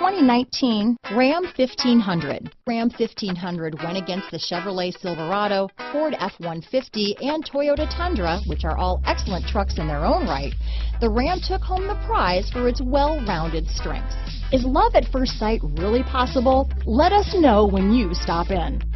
2019 Ram 1500. Ram 1500 went against the Chevrolet Silverado, Ford F-150, and Toyota Tundra, which are all excellent trucks in their own right. The Ram took home the prize for its well-rounded strengths. Is love at first sight really possible? Let us know when you stop in.